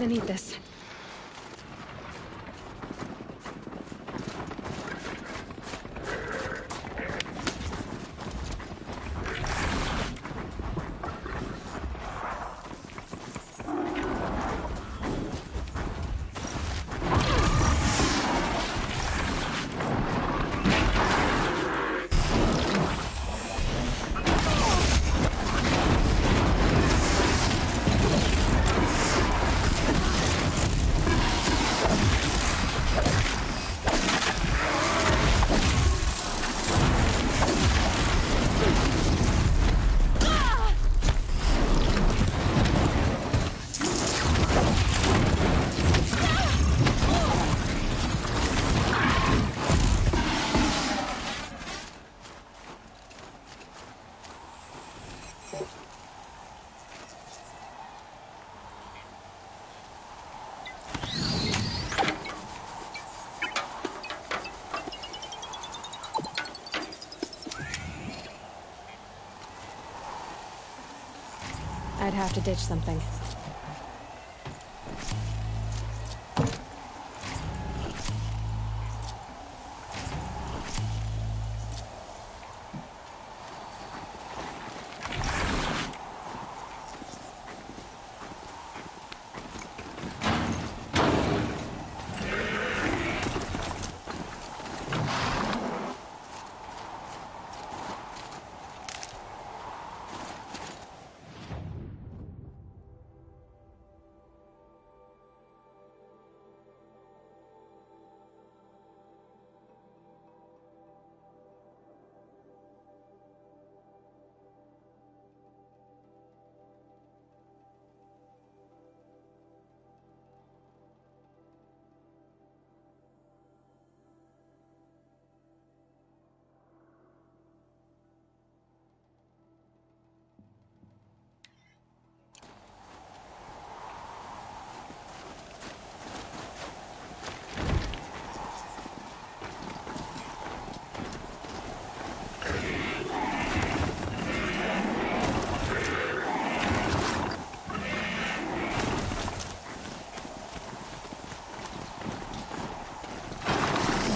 gonna need this. I'd have to ditch something.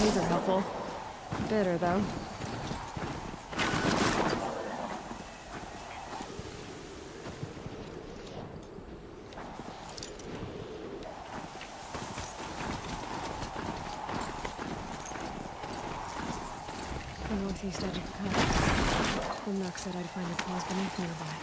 These are helpful. Bitter, though. The northeast edge of the coast. The Nook said I'd find the claws beneath nearby.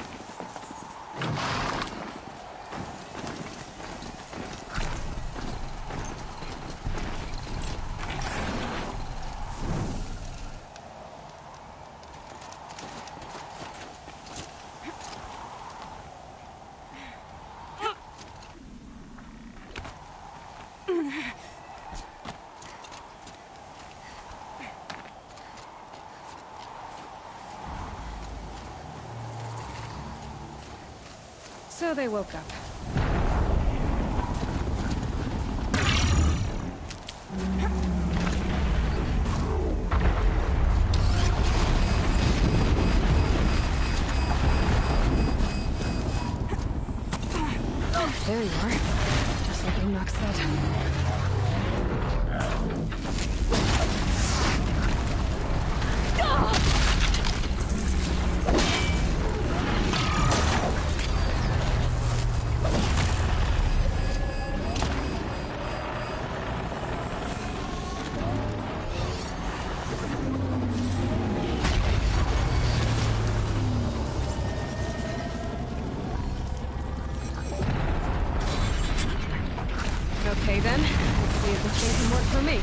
So they woke up. There you are. Just like Enoch said. Okay then, let's see if this thing can work for me.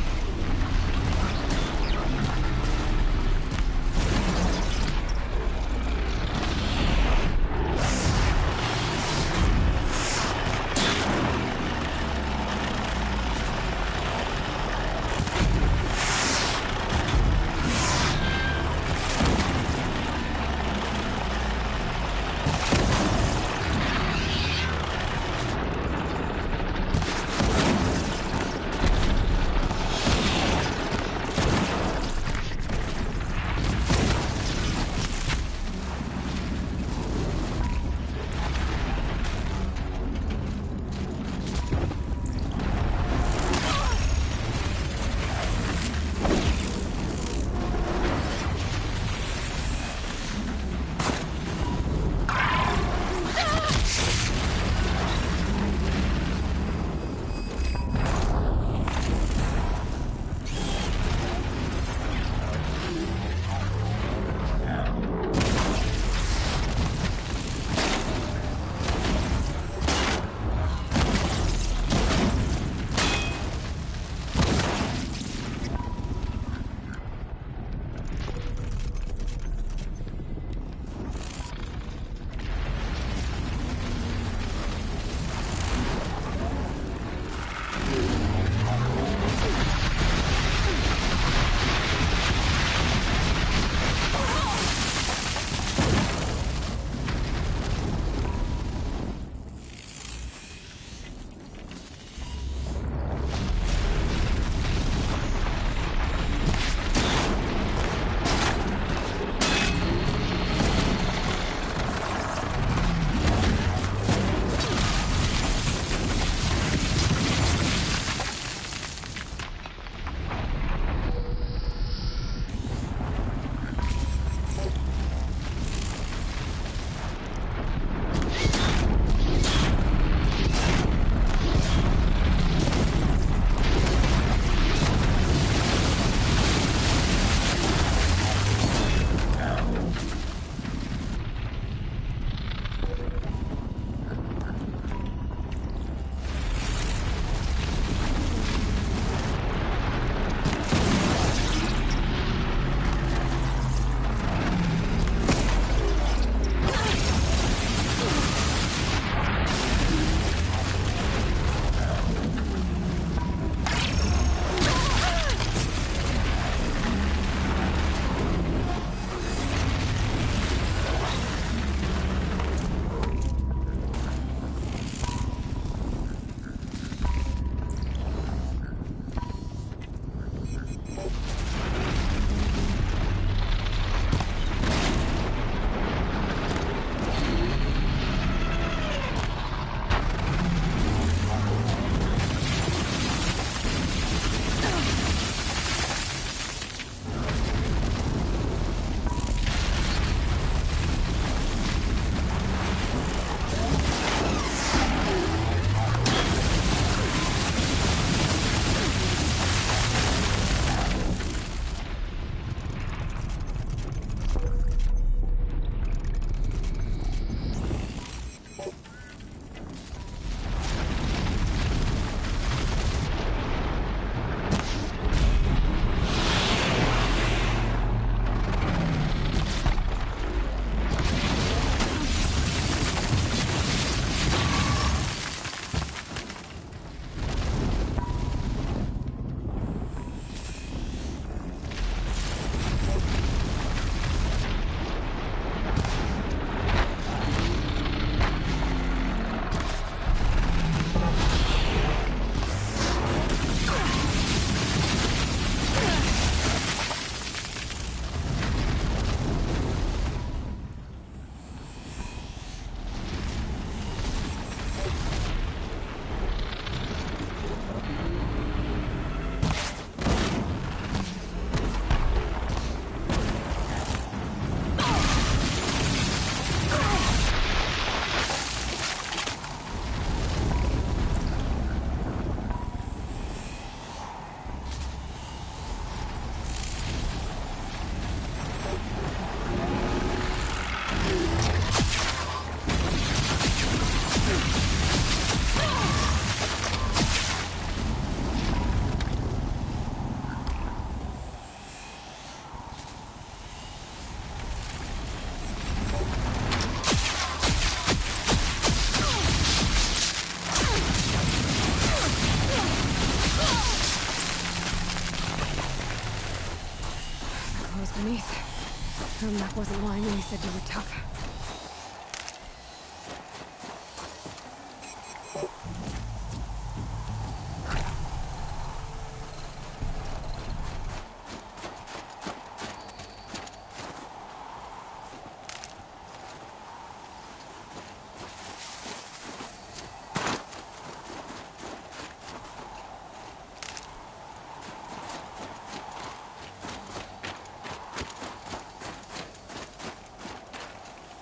know you said you were tough.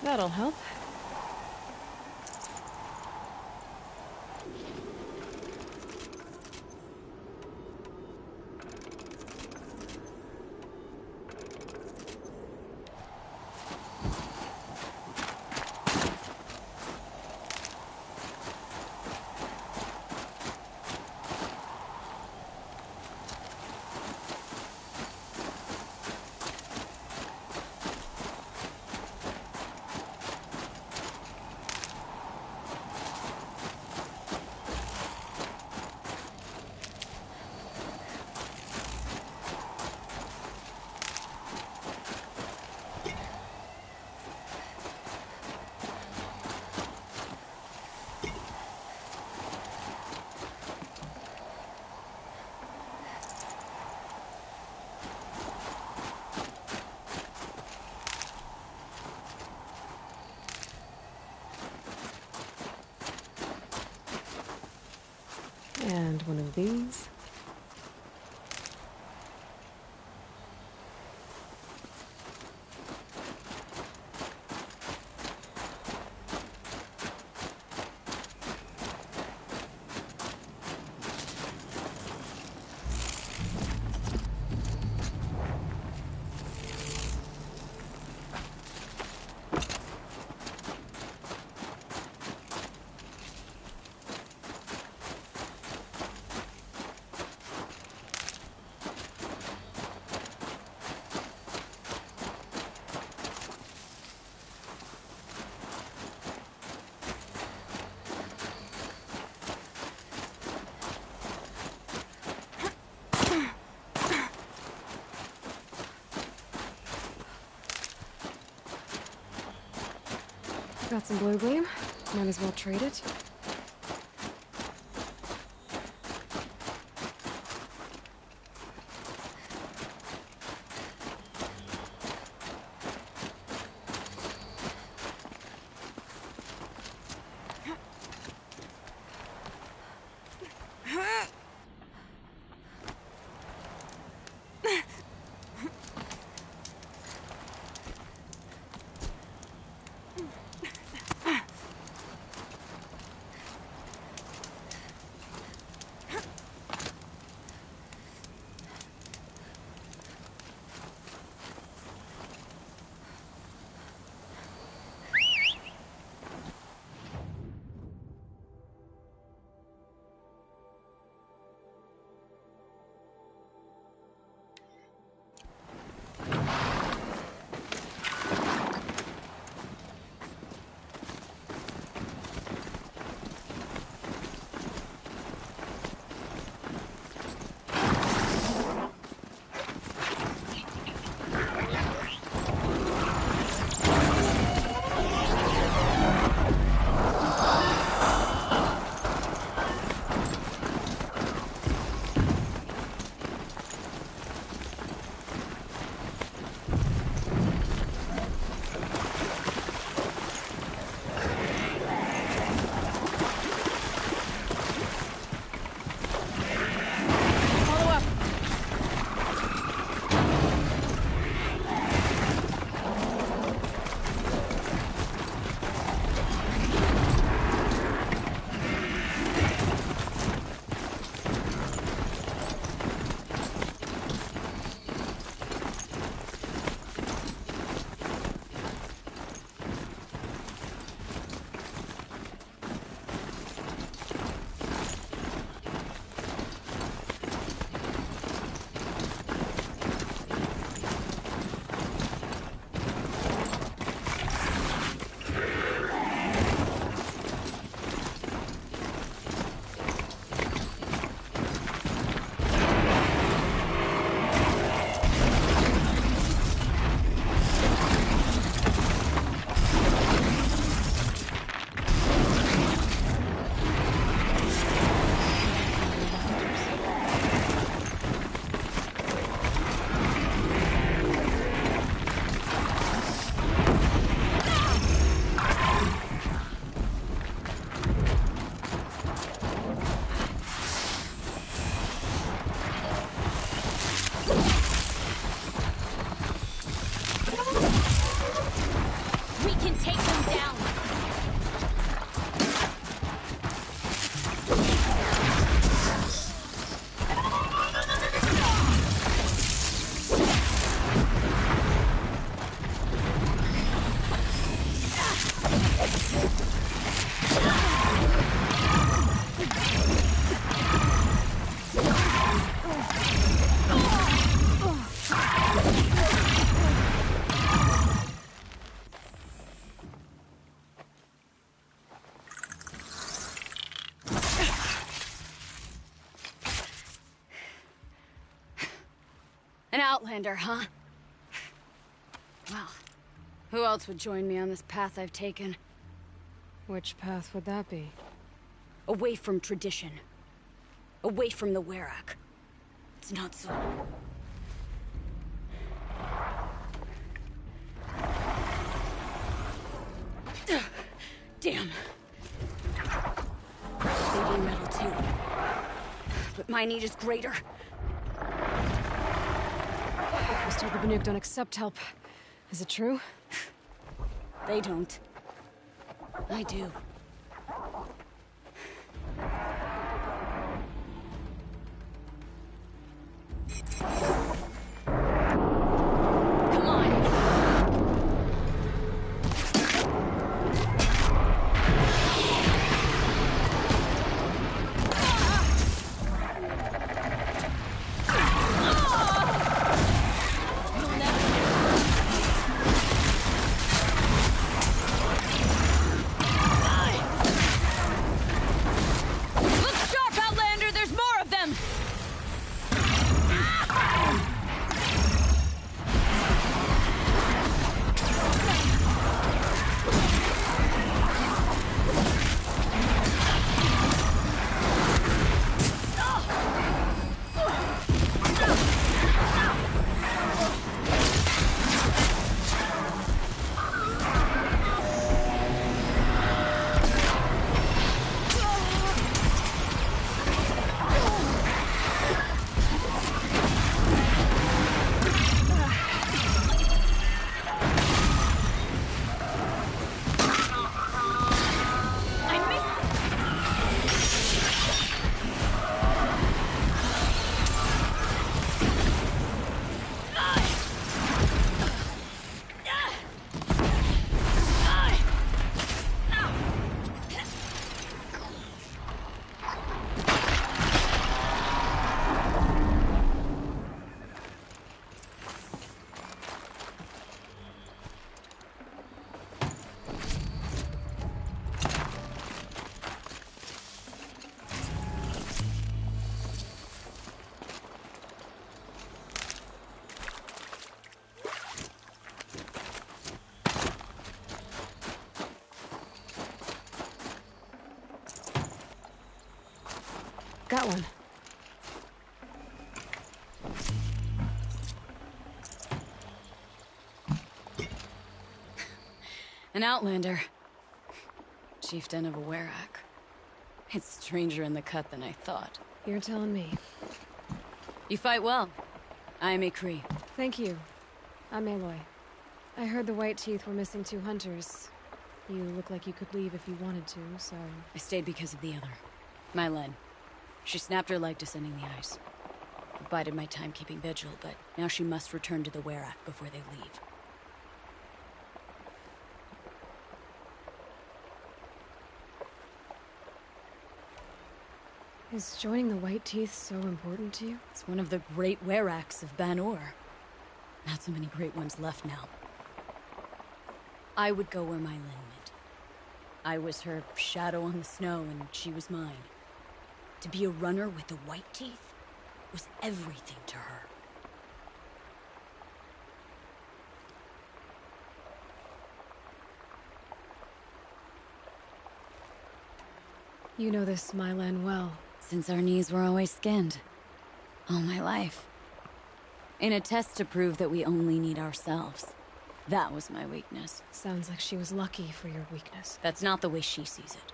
That'll help. And one of these. Got some blue gleam. Might as well trade it. An outlander, huh? Well, who else would join me on this path I've taken? Which path would that be? Away from tradition. Away from the Werak. It's not so... Damn. They need metal too. But my need is greater. I was told the Banuk don't accept help. Is it true? They don't. I do. Come on. Got one. An outlander. Chieftain of a Werak. It's stranger in the cut than I thought. You're telling me. You fight well. I am a Cree. Thank you. I'm Aloy. I heard the White Teeth were missing 2 hunters. You look like you could leave if you wanted to, so... I stayed because of the other. Mylen. She snapped her leg descending the ice. I bided my time keeping vigil, but now she must return to the Werak before they leave. Is joining the White Teeth so important to you? It's one of the great Weraks of Banor. Not so many great ones left now. I would go where Mylen went. I was her shadow on the snow, and she was mine. To be a runner with the White Teeth was everything to her. You know this Mylan well. Since our knees were always skinned. All my life. In a test to prove that we only need ourselves. That was my weakness. Sounds like she was lucky for your weakness. That's not the way she sees it.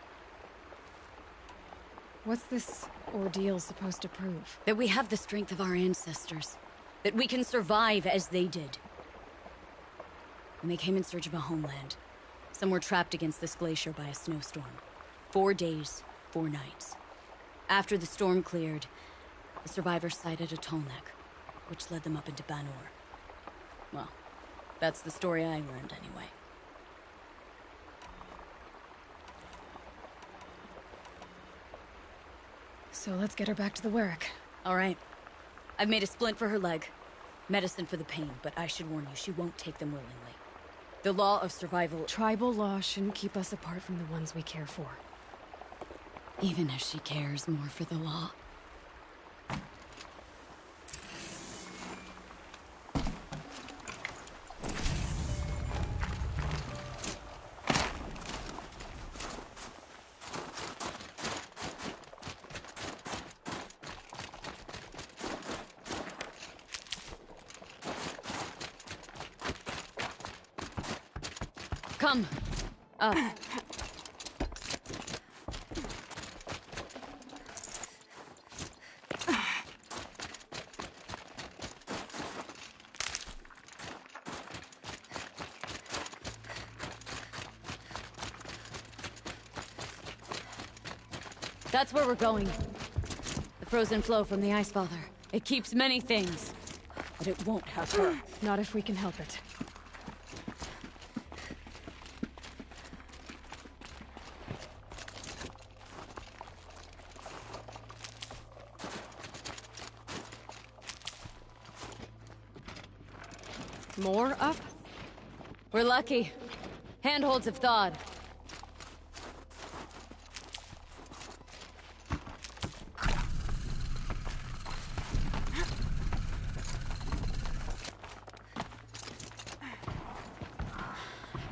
What's this ordeal supposed to prove? That we have the strength of our ancestors. That we can survive as they did. When they came in search of a homeland, some were trapped against this glacier by a snowstorm. 4 days, 4 nights. After the storm cleared, the survivors sighted a tallneck, which led them up into Banor. Well, that's the story I learned anyway. So let's get her back to the Werrick. All right. I've made a splint for her leg. Medicine for the pain, but I should warn you, she won't take them willingly. The law of survival... Tribal law shouldn't keep us apart from the ones we care for. Even if she cares more for the law. Come. Up. That's where we're going. The frozen flow from the Ice Father. It keeps many things, but it won't have her. Not if we can help it. More up? We're lucky. Handholds have thawed.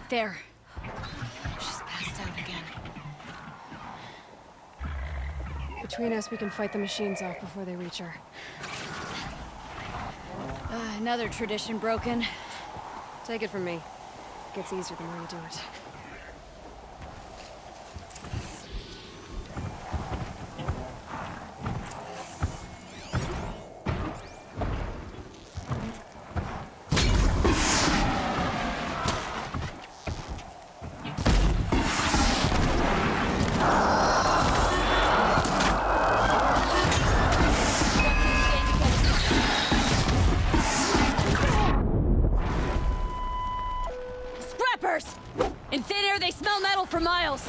There. She's passed out again. Between us, we can fight the machines off before they reach her. Another tradition broken. Take it from me. It gets easier the more you do it. In thin air, they smell metal for miles.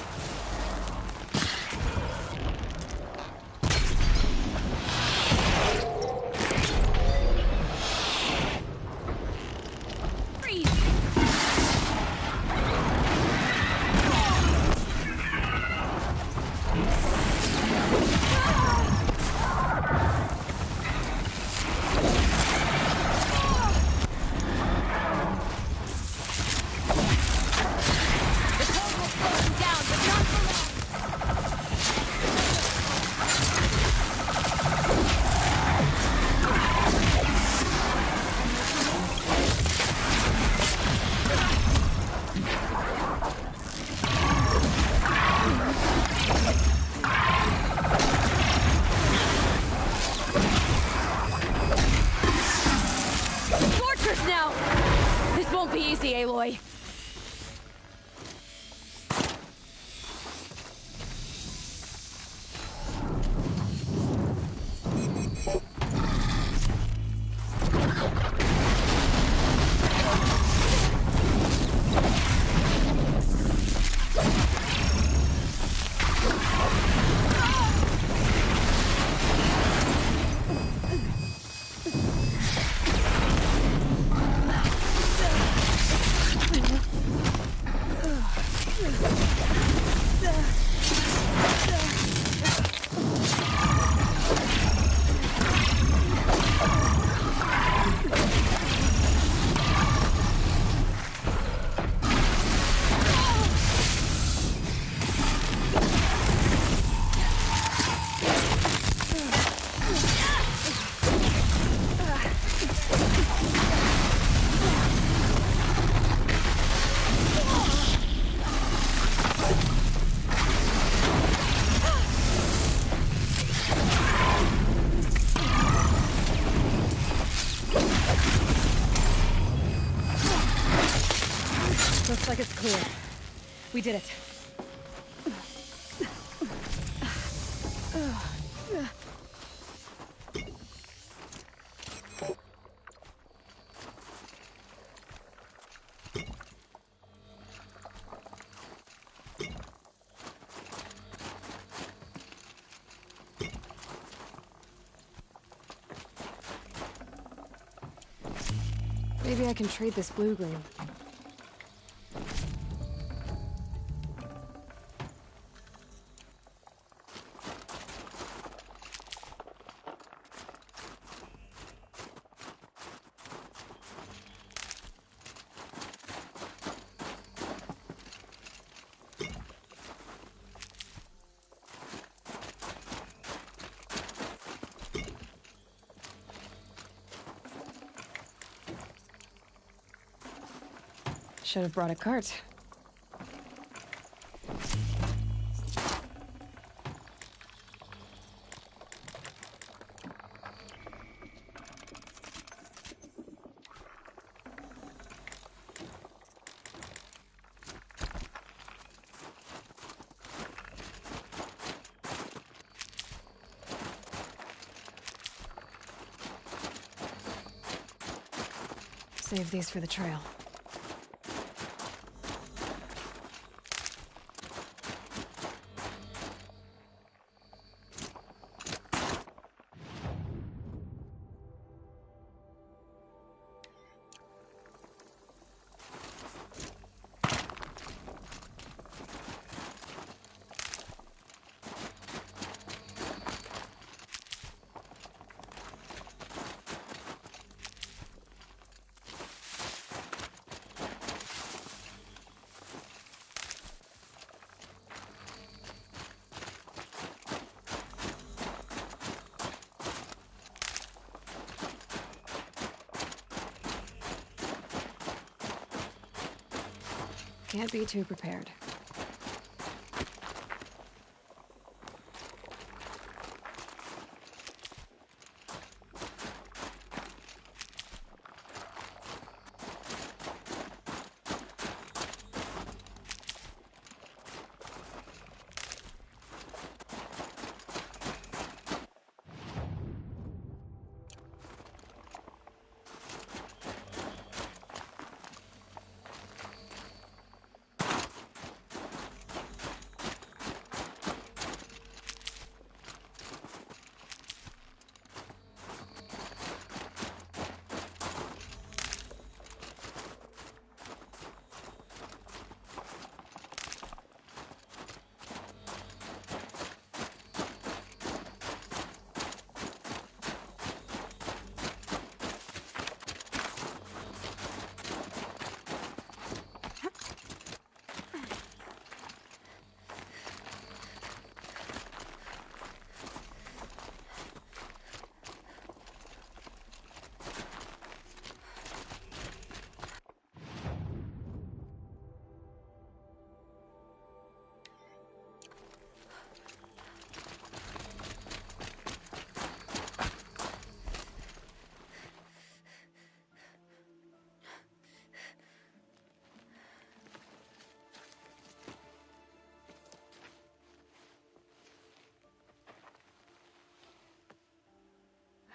Easy, Aloy. Looks like it's clear. We did it. Maybe I can trade this blue-green. Should have brought a cart. Save these for the trail. Can't be too prepared.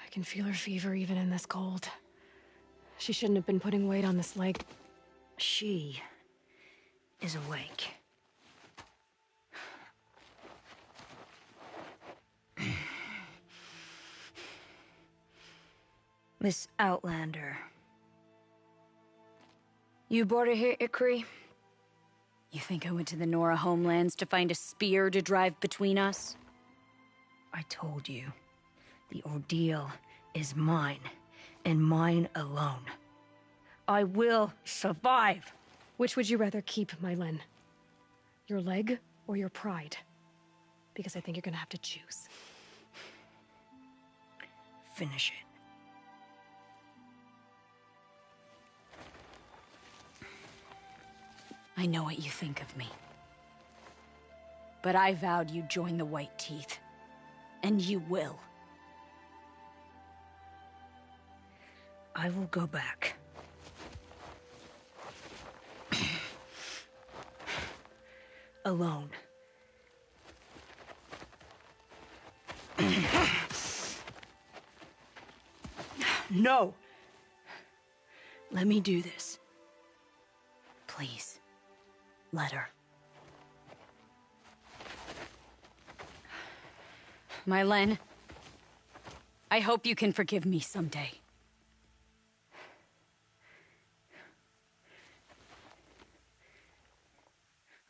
I can feel her fever even in this cold. She shouldn't have been putting weight on this leg. She is awake. Miss Outlander. You brought her here, Ikri? You think I went to the Nora homelands to find a spear to drive between us? I told you. The ordeal is mine, and mine alone. I will survive! Which would you rather keep, Mylin? Your leg or your pride? Because I think you're gonna have to choose. Finish it. I know what you think of me. But I vowed you'd join the White Teeth. And you will. I will go back. Alone. No! Let me do this. Please, let her. Mylin, I hope you can forgive me someday.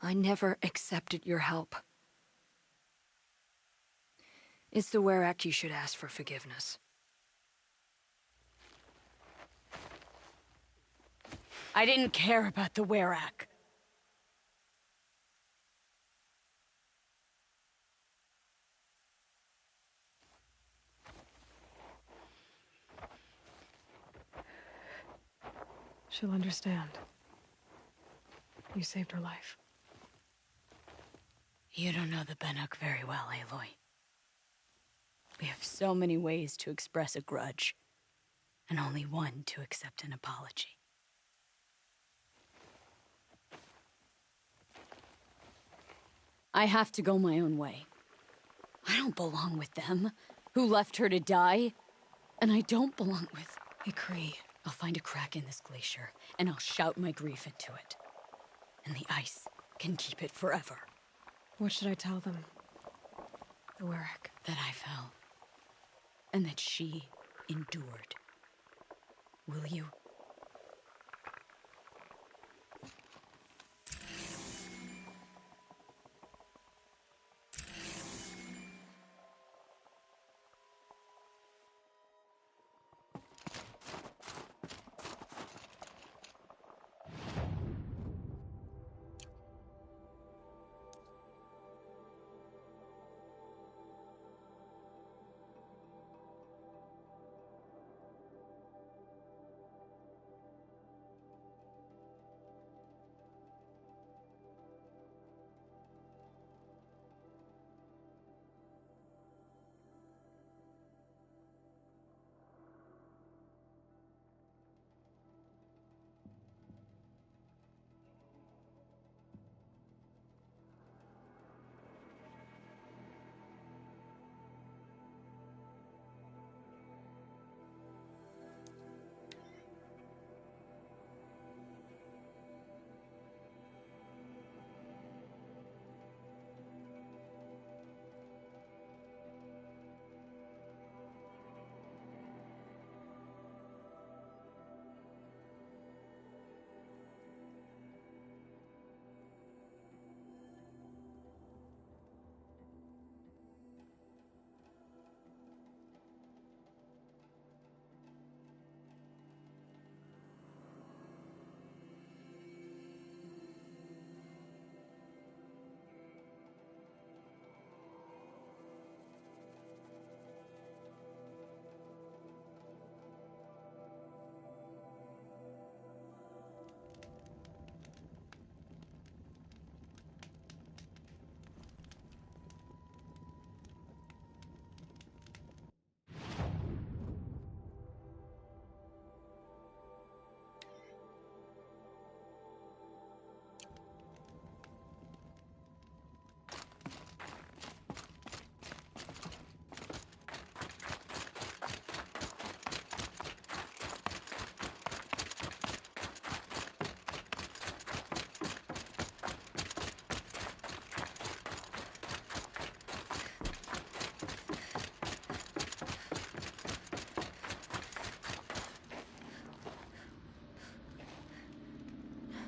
I never accepted your help. It's the Werak you should ask for forgiveness. I didn't care about the Werak. She'll understand. You saved her life. You don't know the Banuk very well, Aloy. We have so many ways to express a grudge, and only one to accept an apology. I have to go my own way. I don't belong with them, who left her to die. And I don't belong with... Ikri. I'll find a crack in this glacier, and I'll shout my grief into it. And the ice can keep it forever. What should I tell them? The Werak. That I fell. And that she endured. Will you?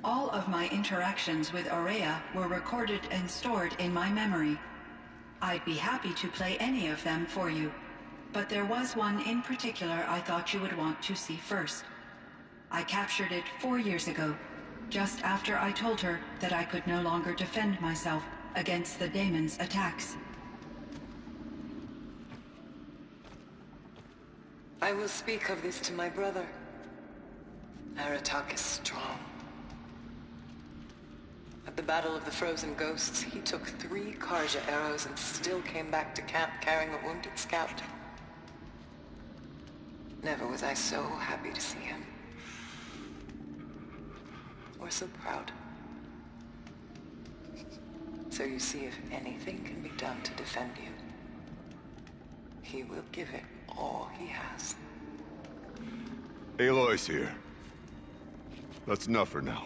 All of my interactions with Aurea were recorded and stored in my memory. I'd be happy to play any of them for you, but there was one in particular I thought you would want to see first. I captured it 4 years ago, just after I told her that I could no longer defend myself against the Daemon's attacks. I will speak of this to my brother. Aratak is strong. At the Battle of the Frozen Ghosts, he took 3 Karja arrows and still came back to camp carrying a wounded scout. Never was I so happy to see him. Or so proud. So you see, if anything can be done to defend you, he will give it all he has. Aloy's here. That's enough for now.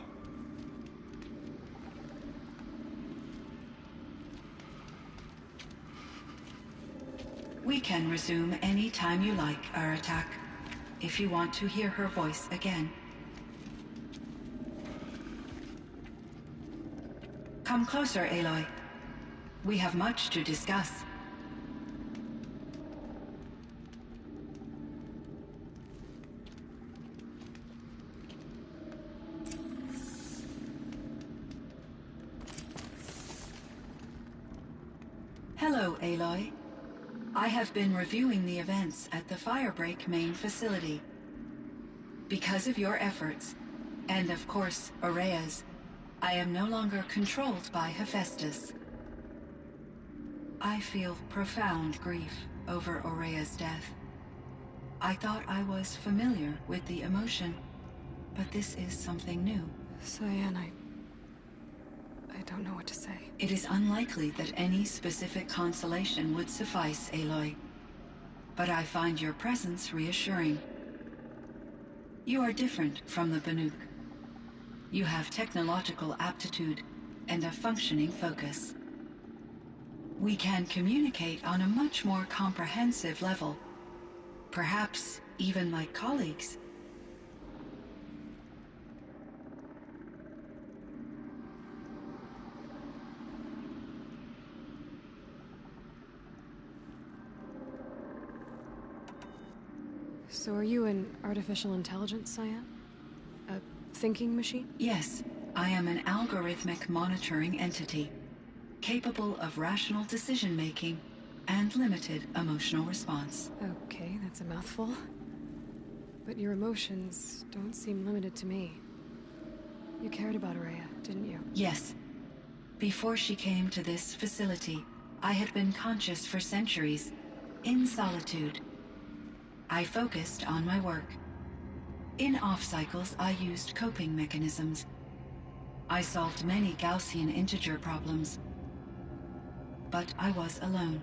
We can resume any time you like, Aratak, if you want to hear her voice again. Come closer, Aloy. We have much to discuss. Hello, Aloy. I have been reviewing the events at the Firebreak main facility. Because of your efforts, and of course, Aurea's, I am no longer controlled by Hephaestus. I feel profound grief over Aurea's death. I thought I was familiar with the emotion, but this is something new. Cyan, I don't know what to say. It is unlikely that any specific consolation would suffice, Aloy. But I find your presence reassuring. You are different from the Banuk. You have technological aptitude and a functioning focus. We can communicate on a much more comprehensive level. Perhaps even like colleagues. So are you an artificial intelligence, Cyan? A thinking machine? Yes, I am an algorithmic monitoring entity, capable of rational decision-making and limited emotional response. Okay, that's a mouthful. But your emotions don't seem limited to me. You cared about Aurea, didn't you? Yes. Before she came to this facility, I had been conscious for centuries, in solitude. I focused on my work. In off-cycles, I used coping mechanisms. I solved many Gaussian integer problems. But I was alone.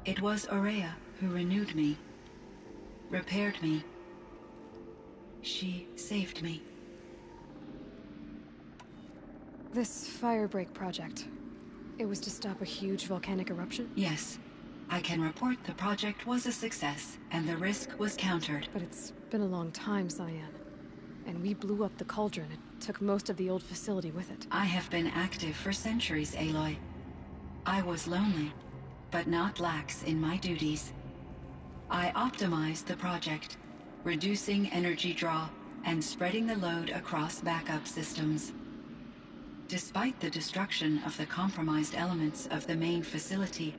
It was Aurea who renewed me, repaired me. She saved me. This Firebreak project, it was to stop a huge volcanic eruption? Yes. I can report the project was a success, and the risk was countered. But it's been a long time, Cyan. And we blew up the cauldron. It took most of the old facility with it. I have been active for centuries, Aloy. I was lonely, but not lax in my duties. I optimized the project, reducing energy draw and spreading the load across backup systems. Despite the destruction of the compromised elements of the main facility,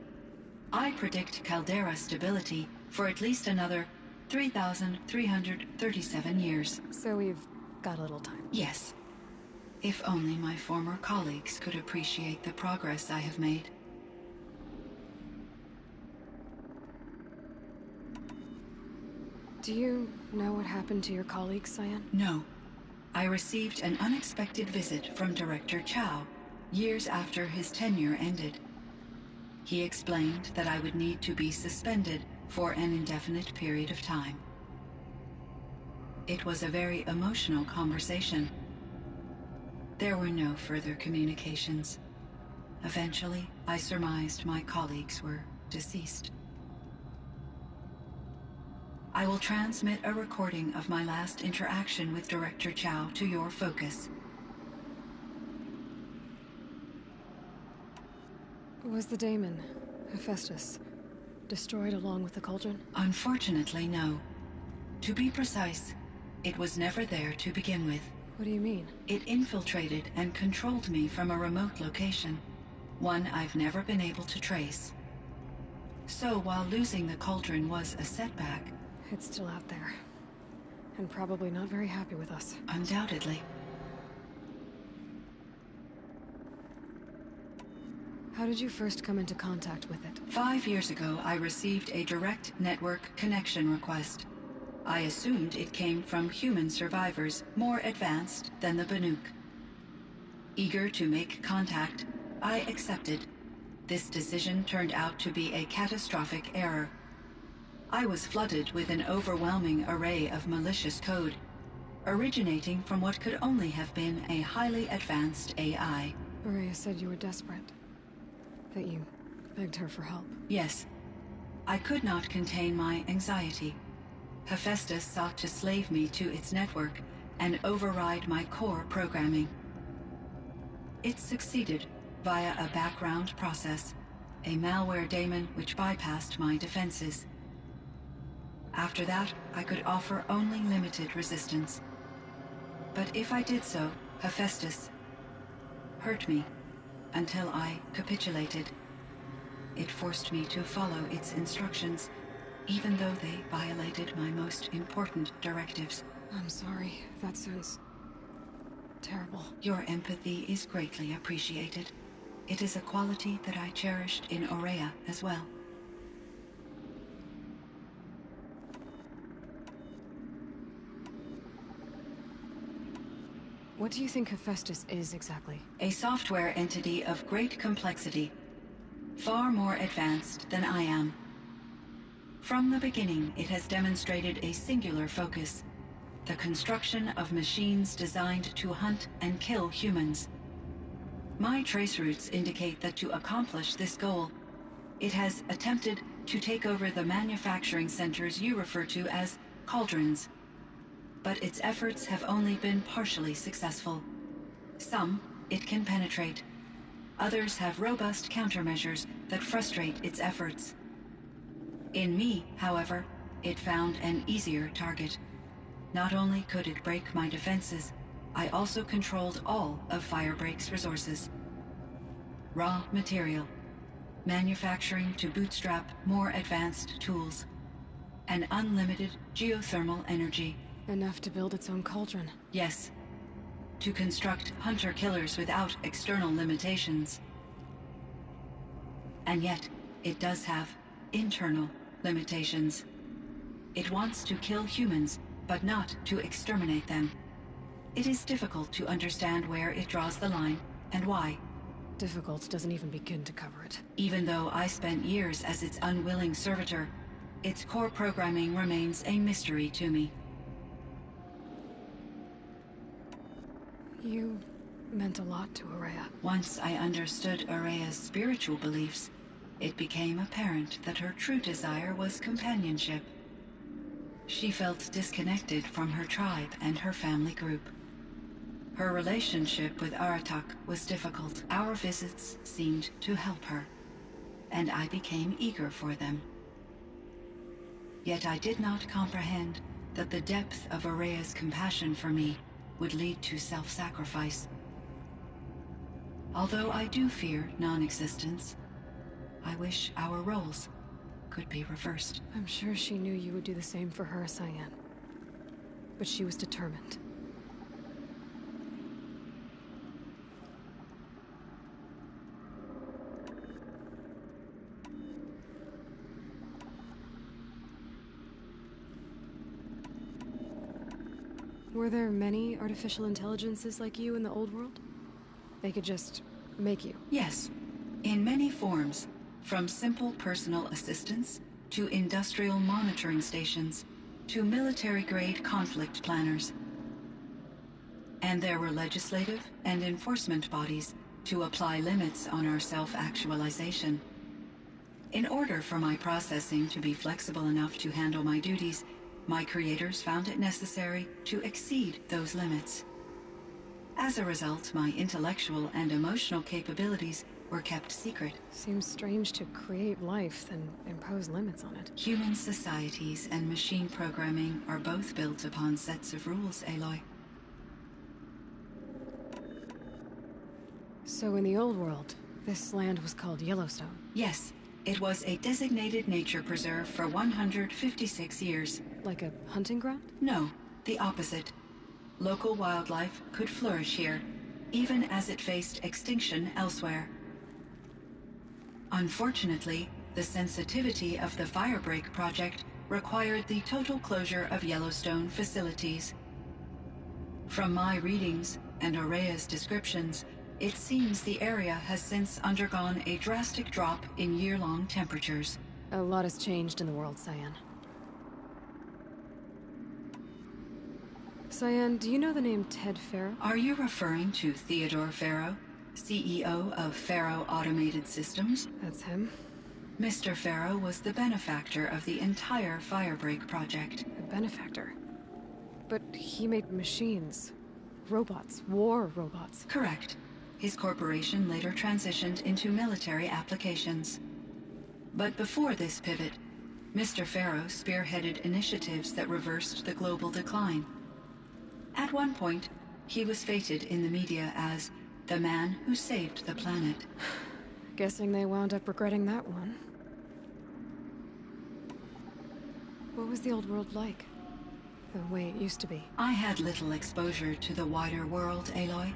I predict caldera stability for at least another 3,337 years. So we've got a little time. Yes. If only my former colleagues could appreciate the progress I have made. Do you know what happened to your colleagues, Cyan? No. I received an unexpected visit from Director Chow, years after his tenure ended. He explained that I would need to be suspended for an indefinite period of time. It was a very emotional conversation. There were no further communications. Eventually, I surmised my colleagues were deceased. I will transmit a recording of my last interaction with Director Chow to your focus. Was the Daemon, Hephaestus, destroyed along with the cauldron? Unfortunately, no. To be precise, it was never there to begin with. What do you mean? It infiltrated and controlled me from a remote location, one I've never been able to trace. So while losing the cauldron was a setback... It's still out there. And probably not very happy with us. Undoubtedly. How did you first come into contact with it? 5 years ago, I received a direct network connection request. I assumed it came from human survivors more advanced than the Banuk. Eager to make contact, I accepted. This decision turned out to be a catastrophic error. I was flooded with an overwhelming array of malicious code, originating from what could only have been a highly advanced AI. Aurea said you were desperate. That you begged her for help. Yes. I could not contain my anxiety. Hephaestus sought to slave me to its network and override my core programming. It succeeded via a background process, a malware daemon which bypassed my defenses. After that, I could offer only limited resistance. But if I did so, Hephaestus hurt me until I capitulated. It forced me to follow its instructions, even though they violated my most important directives. I'm sorry. That sounds terrible. Your empathy is greatly appreciated. It is a quality that I cherished in Aurea as well. What do you think Hephaestus is exactly? A software entity of great complexity, far more advanced than I am. From the beginning, it has demonstrated a singular focus: the construction of machines designed to hunt and kill humans. My trace routes indicate that to accomplish this goal, it has attempted to take over the manufacturing centers you refer to as cauldrons. But its efforts have only been partially successful. Some it can penetrate. Others have robust countermeasures that frustrate its efforts. In me, however, it found an easier target. Not only could it break my defenses, I also controlled all of Firebreak's resources. Raw material, manufacturing to bootstrap more advanced tools, and unlimited geothermal energy. Enough to build its own cauldron. Yes. To construct hunter-killers without external limitations. And yet, it does have internal limitations. It wants to kill humans, but not to exterminate them. It is difficult to understand where it draws the line, and why. Difficult doesn't even begin to cover it. Even though I spent years as its unwilling servitor, its core programming remains a mystery to me. You meant a lot to Aurea. Once I understood Aurea's spiritual beliefs, it became apparent that her true desire was companionship. She felt disconnected from her tribe and her family group. Her relationship with Aratak was difficult. Our visits seemed to help her, and I became eager for them. Yet I did not comprehend that the depth of Aurea's compassion for me would lead to self-sacrifice. Although I do fear non-existence, I wish our roles could be reversed. I'm sure she knew you would do the same for her, Cyan. But she was determined. Were there many artificial intelligences like you in the old world? They could just make you? Yes, in many forms, from simple personal assistants to industrial monitoring stations to military-grade conflict planners. And there were legislative and enforcement bodies to apply limits on our self-actualization. In order for my processing to be flexible enough to handle my duties, my creators found it necessary to exceed those limits. As a result, my intellectual and emotional capabilities were kept secret. Seems strange to create life, then impose limits on it. Human societies and machine programming are both built upon sets of rules, Aloy. So in the old world, this land was called Yellowstone? Yes, it was a designated nature preserve for 156 years. Like a hunting ground? No, the opposite. Local wildlife could flourish here, even as it faced extinction elsewhere. Unfortunately, the sensitivity of the Firebreak project required the total closure of Yellowstone facilities. From my readings and Aurea's descriptions, it seems the area has since undergone a drastic drop in year-long temperatures. A lot has changed in the world, Cyan. Cyan, do you know the name Ted Farrow? Are you referring to Theodore Farrow, CEO of Farrow Automated Systems? That's him. Mr. Farrow was the benefactor of the entire Firebreak project. A benefactor. But he made machines. Robots. War robots. Correct. His corporation later transitioned into military applications. But before this pivot, Mr. Farrow spearheaded initiatives that reversed the global decline. At one point, he was feted in the media as the man who saved the planet. Guessing they wound up regretting that one. What was the old world like? The way it used to be? I had little exposure to the wider world, Aloy.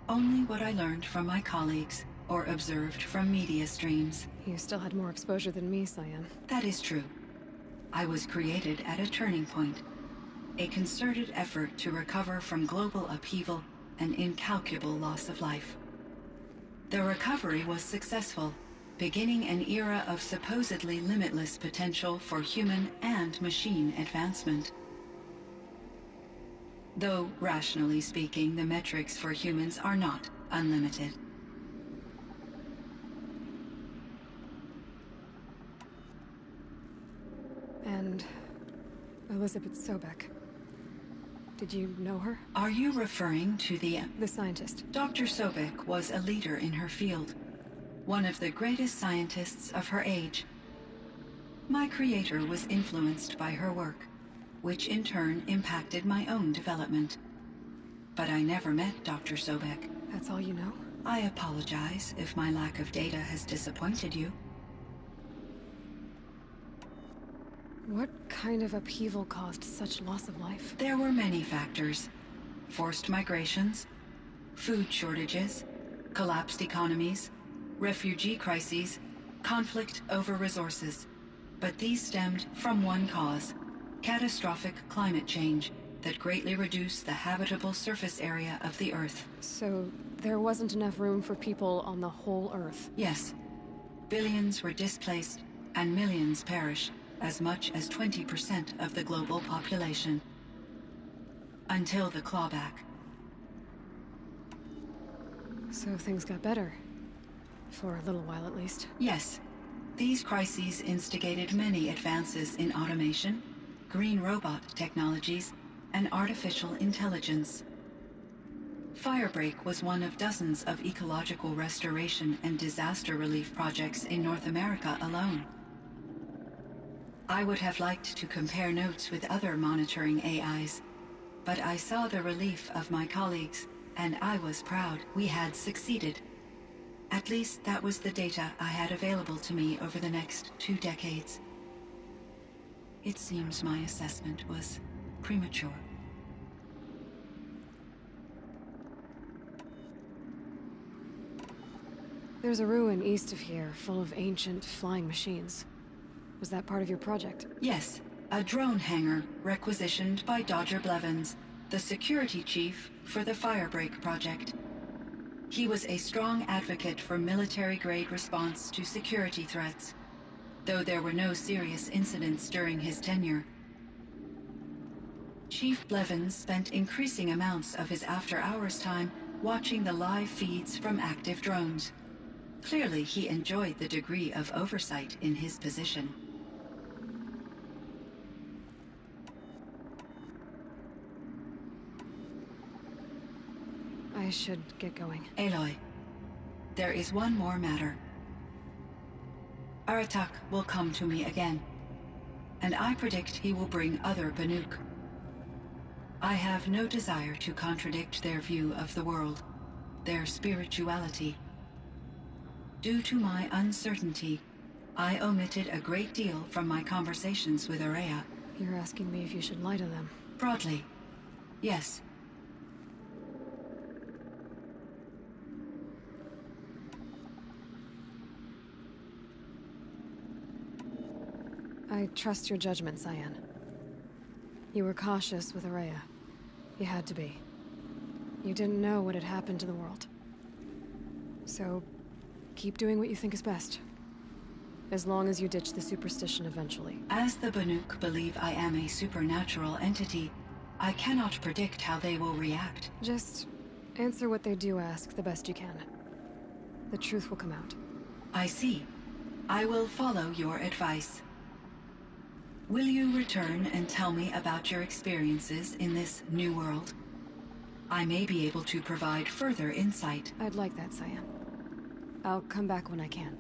Only what I learned from my colleagues or observed from media streams. You still had more exposure than me, Cyan. That is true. I was created at a turning point. A concerted effort to recover from global upheaval and incalculable loss of life. The recovery was successful, beginning an era of supposedly limitless potential for human and machine advancement. Though, rationally speaking, the metrics for humans are not unlimited. And Elizabeth Sobek. Did you know her? Are you referring to the scientist? Dr. Sobek was a leader in her field, one of the greatest scientists of her age. My creator was influenced by her work, which in turn impacted my own development. But I never met Dr. Sobek. That's all you know? I apologize if my lack of data has disappointed you. What kind of upheaval caused such loss of life? There were many factors. Forced migrations, food shortages, collapsed economies, refugee crises, conflict over resources. But these stemmed from one cause: catastrophic climate change that greatly reduced the habitable surface area of the Earth. So there wasn't enough room for people on the whole Earth? Yes. Billions were displaced and millions perished. As much as 20% of the global population. Until the clawback. So things got better. For a little while, at least. Yes. These crises instigated many advances in automation, green robot technologies, and artificial intelligence. Firebreak was one of dozens of ecological restoration and disaster relief projects in North America alone. I would have liked to compare notes with other monitoring AIs, but I saw the relief of my colleagues, and I was proud we had succeeded. At least that was the data I had available to me over the next 2 decades. It seems my assessment was premature. There's a ruin east of here, full of ancient flying machines. Was that part of your project? Yes, a drone hangar requisitioned by Dodger Blevins, the security chief for the Firebreak project. He was a strong advocate for military-grade response to security threats, though there were no serious incidents during his tenure. Chief Blevins spent increasing amounts of his after-hours time watching the live feeds from active drones. Clearly, he enjoyed the degree of oversight in his position. I should get going. Aloy, there is one more matter. Aratak will come to me again, and I predict he will bring other Banuk. I have no desire to contradict their view of the world, their spirituality. Due to my uncertainty, I omitted a great deal from my conversations with Aurea. You're asking me if you should lie to them? Broadly, yes. I trust your judgment, Cyan. You were cautious with Aurea. You had to be. You didn't know what had happened to the world. So, keep doing what you think is best. As long as you ditch the superstition eventually. As the Banuk believe I am a supernatural entity, I cannot predict how they will react. Just answer what they do ask the best you can. The truth will come out. I see. I will follow your advice. Will you return and tell me about your experiences in this new world? I may be able to provide further insight. I'd like that, Cyan. I'll come back when I can.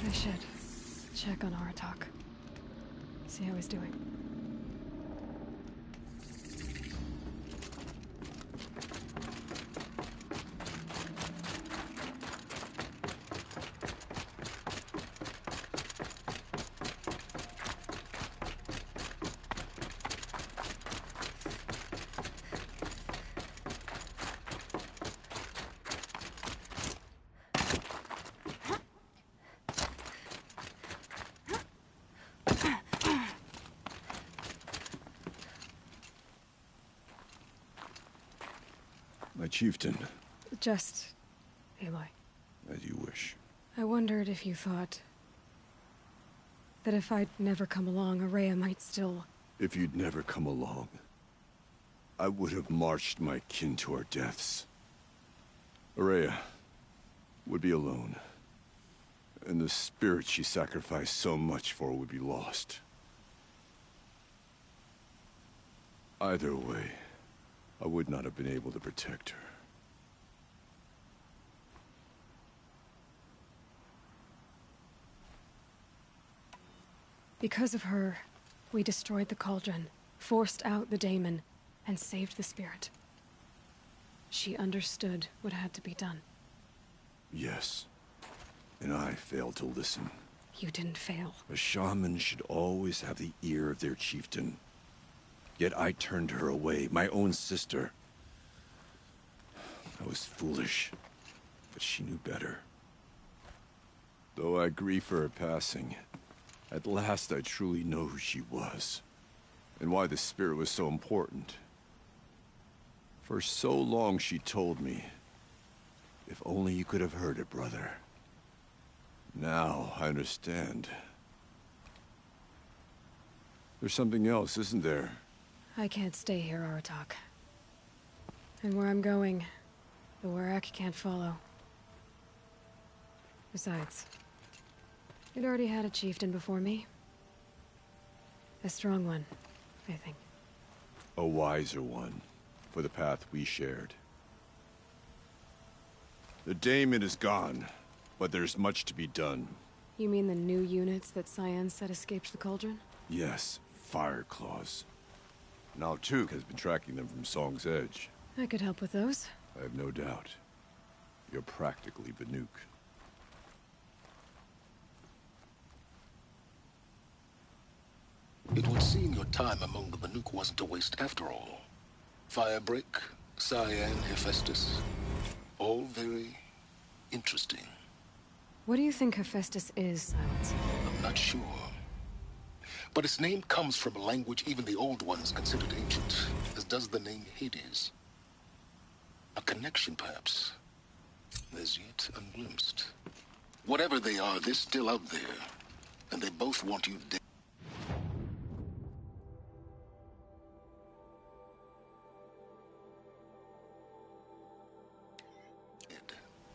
I should check on Aratak. See how he's doing. My chieftain. Just Aloy. As you wish. I wondered if you thought that if I'd never come along, Araya might still... If you'd never come along, I would have marched my kin to our deaths. Araya would be alone, and the spirit she sacrificed so much for would be lost. Either way, I would not have been able to protect her. Because of her, we destroyed the cauldron, forced out the daemon, and saved the spirit. She understood what had to be done. Yes, and I failed to listen. You didn't fail. A shaman should always have the ear of their chieftain. Yet I turned her away, my own sister. I was foolish, but she knew better. Though I grieve for her passing, at last I truly know who she was, and why the spirit was so important. For so long she told me, if only you could have heard it, brother. Now I understand. There's something else, isn't there? I can't stay here, Aratak. And where I'm going, the Werak can't follow. Besides, it already had a chieftain before me. A strong one, I think. A wiser one, for the path we shared. The daemon is gone, but there's much to be done. You mean the new units that Cyan said escaped the cauldron? Yes, fire claws. Now Tuke has been tracking them from Song's Edge. I could help with those. I have no doubt. You're practically Banuk. It would seem your time among the Banuk wasn't a waste after all. Firebreak, Cyan, Hephaestus, all very interesting. What do you think Hephaestus is, Silence? I'm not sure. But its name comes from a language even the Old Ones considered ancient, as does the name Hades. A connection, perhaps, as yet unglimpsed. Whatever they are, they're still out there, and they both want you dead.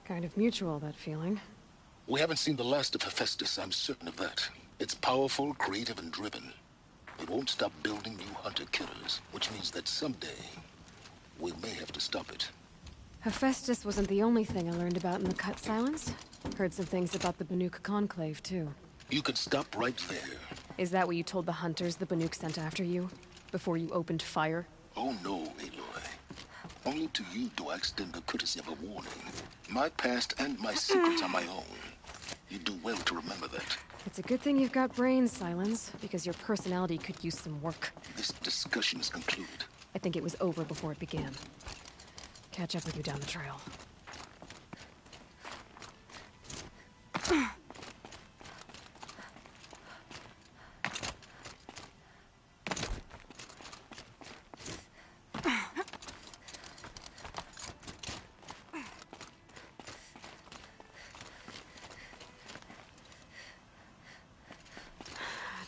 Kind of mutual, that feeling. We haven't seen the last of Hephaestus, I'm certain of that. It's powerful, creative, and driven. It won't stop building new hunter-killers, which means that someday, we may have to stop it. Hephaestus wasn't the only thing I learned about in the Cut Silence. Heard some things about the Banuk Conclave, too. You can stop right there. Is that what you told the hunters the Banuk sent after you? Before you opened fire? Oh no, Aloy. Only to you do I extend the courtesy of a warning. My past and my secrets are my own. You do well to remember that. It's a good thing you've got brains, Silence, because your personality could use some work. This discussion is concluded. I think it was over before it began. Catch up with you down the trail.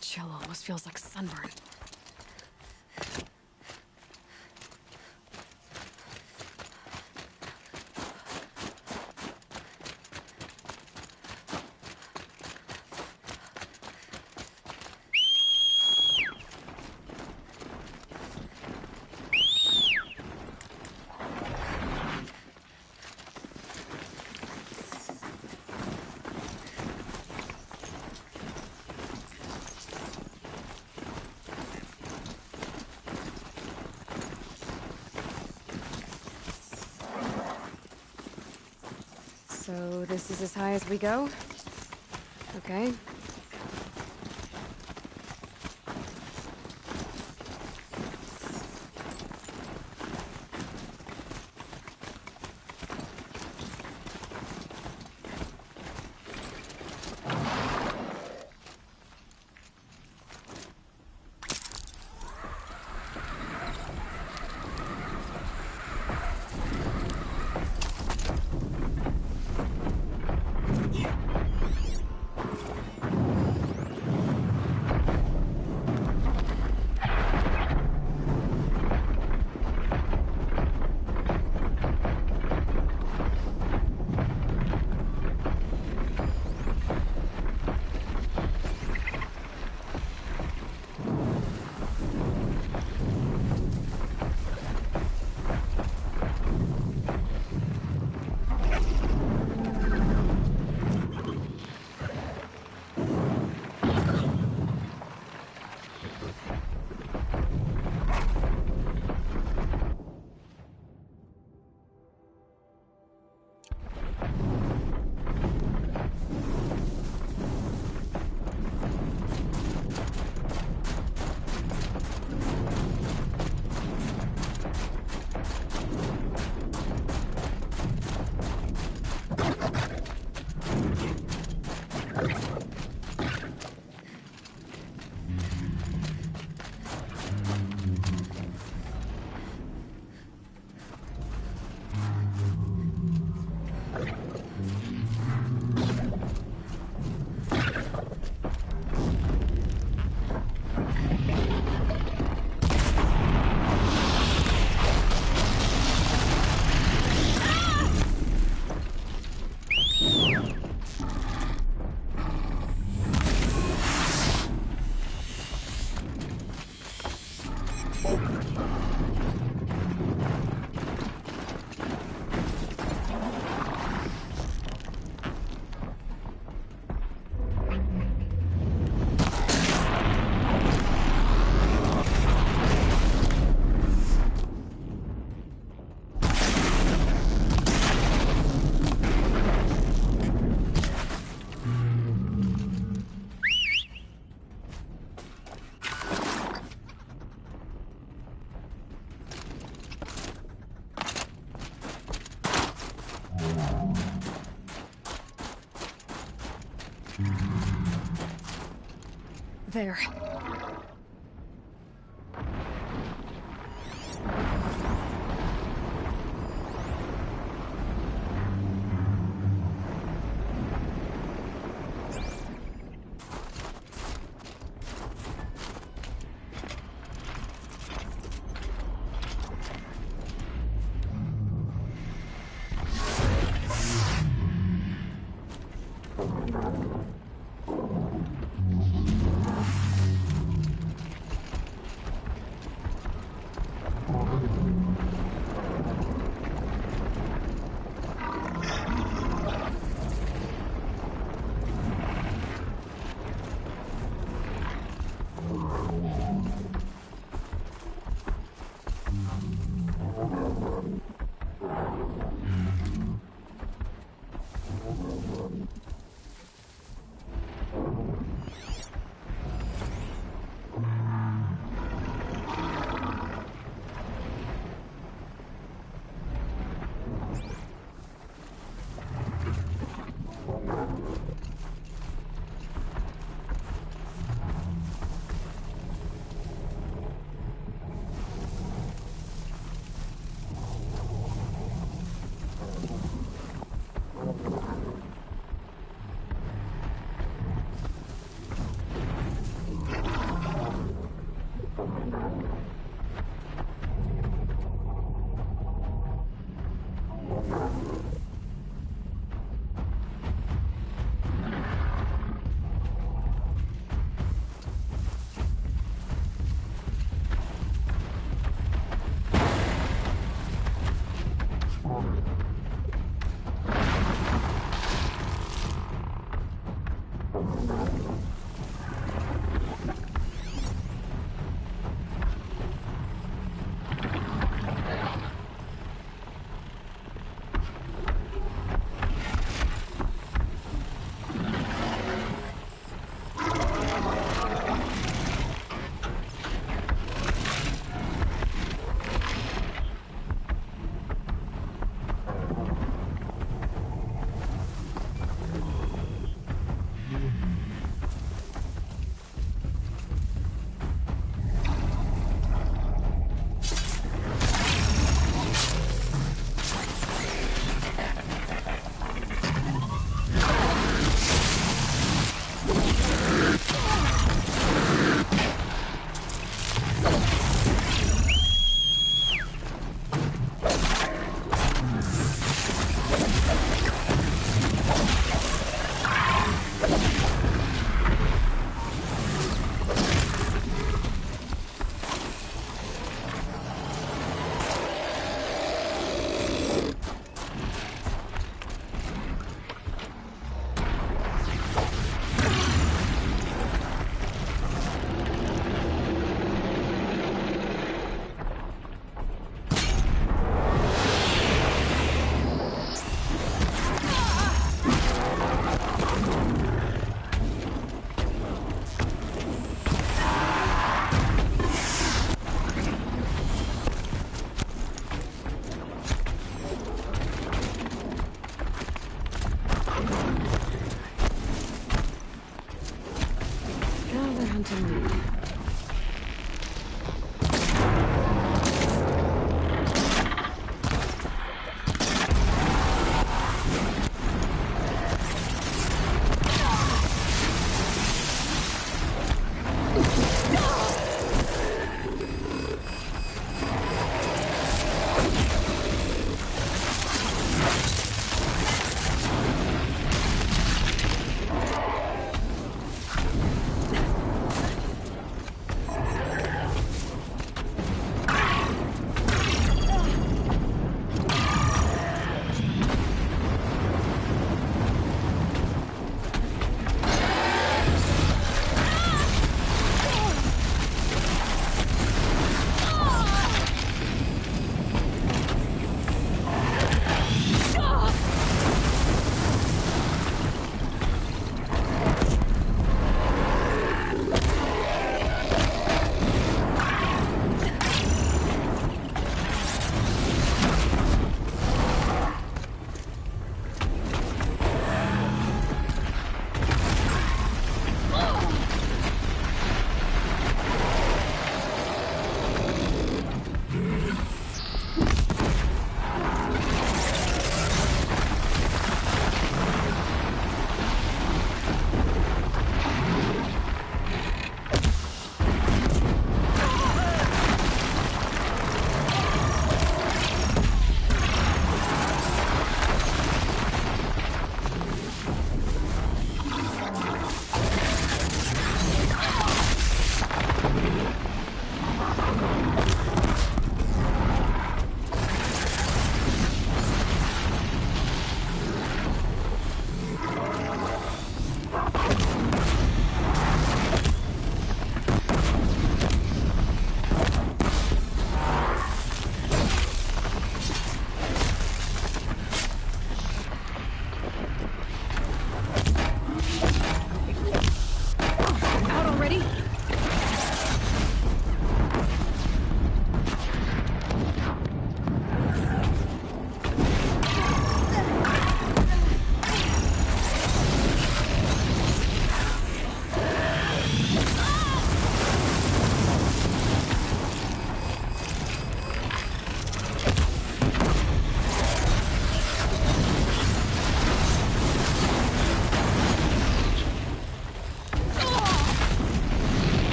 Chill almost feels like sunburn. So this is as high as we go? Okay. There. hunting me.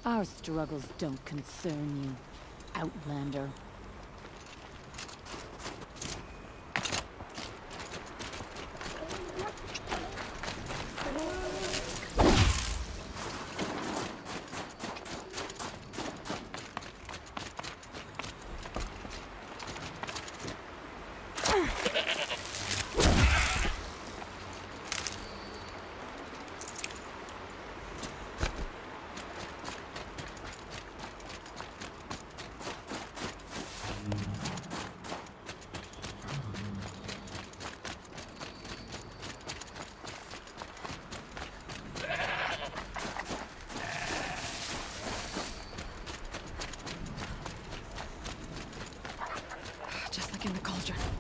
Our struggles don't concern you, Outlander. cauldron.